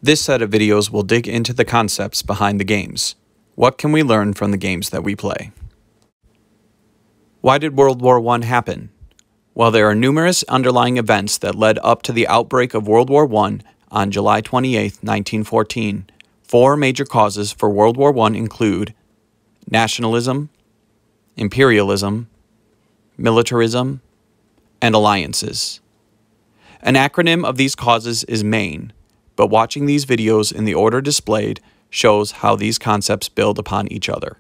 This set of videos will dig into the concepts behind the games. What can we learn from the games that we play? Why did World War I happen? Well, there are numerous underlying events that led up to the outbreak of World War I on July 28, 1914. Four major causes for World War I include nationalism, imperialism, militarism, and alliances. An acronym of these causes is MAIN, but watching these videos in the order displayed shows how these concepts build upon each other.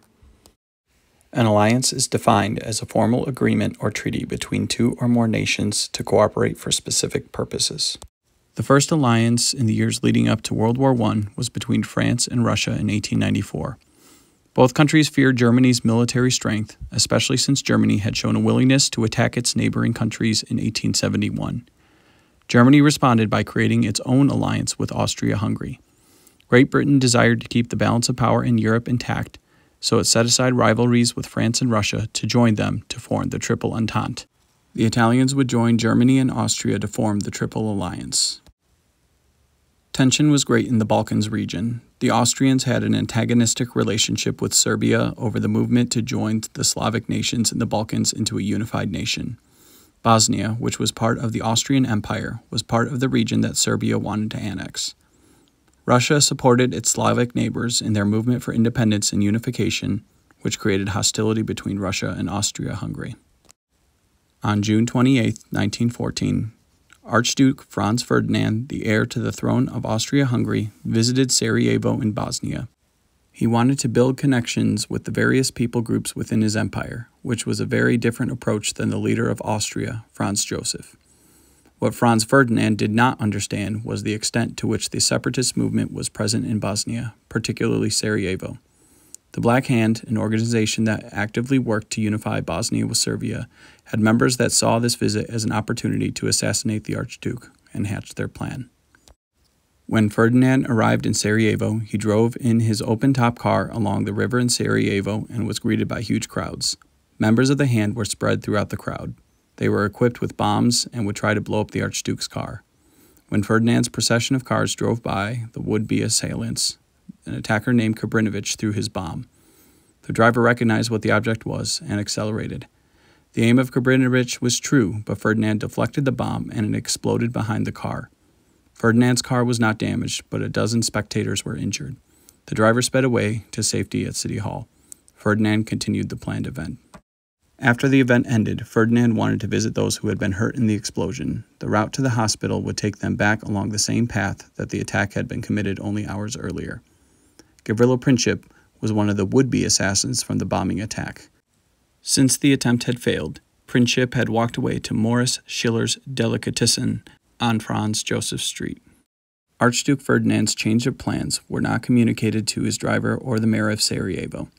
An alliance is defined as a formal agreement or treaty between two or more nations to cooperate for specific purposes. The first alliance in the years leading up to World War I was between France and Russia in 1894. Both countries feared Germany's military strength, especially since Germany had shown a willingness to attack its neighboring countries in 1871. Germany responded by creating its own alliance with Austria-Hungary. Great Britain desired to keep the balance of power in Europe intact, so it set aside rivalries with France and Russia to join them to form the Triple Entente. The Italians would join Germany and Austria to form the Triple Alliance. Tension was great in the Balkans region. The Austrians had an antagonistic relationship with Serbia over the movement to join the Slavic nations in the Balkans into a unified nation. Bosnia, which was part of the Austrian Empire, was part of the region that Serbia wanted to annex. Russia supported its Slavic neighbors in their movement for independence and unification, which created hostility between Russia and Austria-Hungary. On June 28, 1914, Archduke Franz Ferdinand, the heir to the throne of Austria-Hungary, visited Sarajevo in Bosnia. He wanted to build connections with the various people groups within his empire, which was a very different approach than the leader of Austria, Franz Joseph. What Franz Ferdinand did not understand was the extent to which the separatist movement was present in Bosnia, particularly Sarajevo. The Black Hand, an organization that actively worked to unify Bosnia with Serbia, had members that saw this visit as an opportunity to assassinate the Archduke and hatch their plan. When Ferdinand arrived in Sarajevo, he drove in his open-top car along the river in Sarajevo and was greeted by huge crowds. Members of the Hand were spread throughout the crowd. They were equipped with bombs and would try to blow up the Archduke's car. When Ferdinand's procession of cars drove by the would-be assailants, an attacker named Kabrinovich threw his bomb. The driver recognized what the object was and accelerated. The aim of Kabrinovich was true, but Ferdinand deflected the bomb and it exploded behind the car. Ferdinand's car was not damaged, but a dozen spectators were injured. The driver sped away to safety at City Hall. Ferdinand continued the planned event. After the event ended, Ferdinand wanted to visit those who had been hurt in the explosion. The route to the hospital would take them back along the same path that the attack had been committed only hours earlier. Gavrilo Princip was one of the would-be assassins from the bombing attack. Since the attempt had failed, Princip had walked away to Morris Schiller's Delicatessen on Franz Joseph Street. Archduke Ferdinand's change of plans were not communicated to his driver or the mayor of Sarajevo.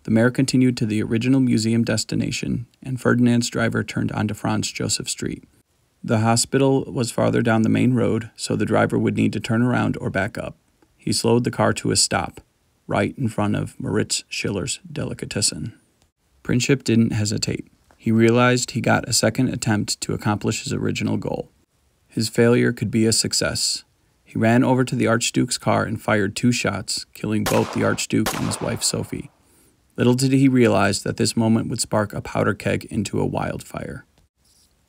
The mayor continued to the original museum destination, and Ferdinand's driver turned onto Franz Joseph Street. The hospital was farther down the main road, so the driver would need to turn around or back up. He slowed the car to a stop, right in front of Moritz Schiller's Delicatessen. Princip didn't hesitate. He realized he got a second attempt to accomplish his original goal. His failure could be a success. He ran over to the Archduke's car and fired 2 shots, killing both the Archduke and his wife Sophie. Little did he realize that this moment would spark a powder keg into a wildfire.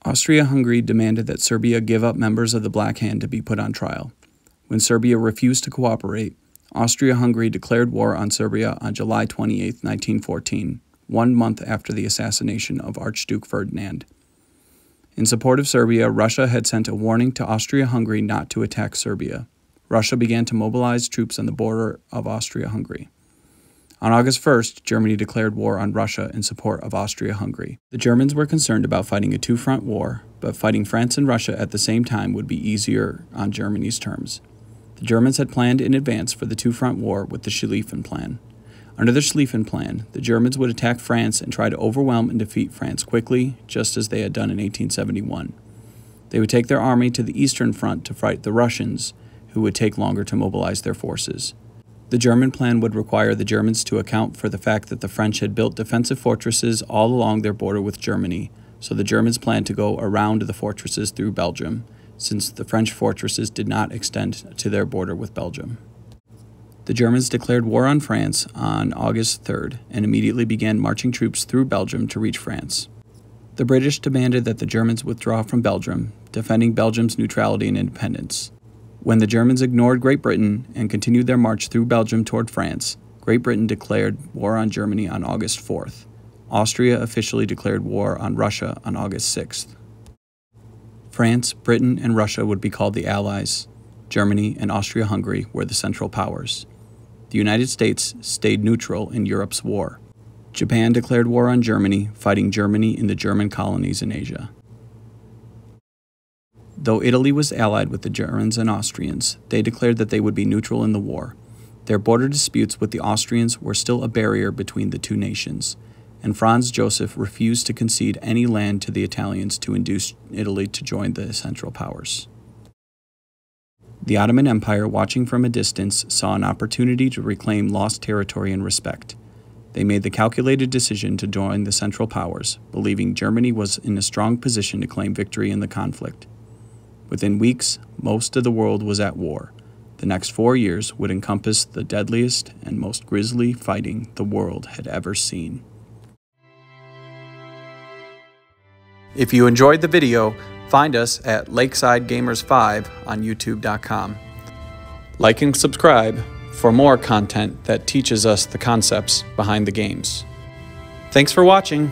Austria-Hungary demanded that Serbia give up members of the Black Hand to be put on trial. When Serbia refused to cooperate, Austria-Hungary declared war on Serbia on July 28, 1914, 1 month after the assassination of Archduke Ferdinand. In support of Serbia, Russia had sent a warning to Austria-Hungary not to attack Serbia. Russia began to mobilize troops on the border of Austria-Hungary. On August 1st, Germany declared war on Russia in support of Austria-Hungary. The Germans were concerned about fighting a two-front war, but fighting France and Russia at the same time would be easier on Germany's terms. The Germans had planned in advance for the two-front war with the Schlieffen Plan. Under the Schlieffen Plan, the Germans would attack France and try to overwhelm and defeat France quickly, just as they had done in 1871. They would take their army to the Eastern Front to fight the Russians, who would take longer to mobilize their forces. The German plan would require the Germans to account for the fact that the French had built defensive fortresses all along their border with Germany, so the Germans planned to go around the fortresses through Belgium, since the French fortresses did not extend to their border with Belgium. The Germans declared war on France on August 3rd and immediately began marching troops through Belgium to reach France. The British demanded that the Germans withdraw from Belgium, defending Belgium's neutrality and independence. When the Germans ignored Great Britain and continued their march through Belgium toward France, Great Britain declared war on Germany on August 4th. Austria officially declared war on Russia on August 6th. France, Britain, and Russia would be called the Allies. Germany and Austria-Hungary were the Central Powers. The United States stayed neutral in Europe's war. Japan declared war on Germany, fighting Germany in the German colonies in Asia. Though Italy was allied with the Germans and Austrians, they declared that they would be neutral in the war. Their border disputes with the Austrians were still a barrier between the two nations, and Franz Joseph refused to concede any land to the Italians to induce Italy to join the Central Powers. The Ottoman Empire, watching from a distance, saw an opportunity to reclaim lost territory and respect. They made the calculated decision to join the Central Powers, believing Germany was in a strong position to claim victory in the conflict. Within weeks, most of the world was at war. The next 4 years would encompass the deadliest and most grisly fighting the world had ever seen. If you enjoyed the video, find us at Lakeside Gamers 5 on YouTube.com. Like and subscribe for more content that teaches us the concepts behind the games. Thanks for watching.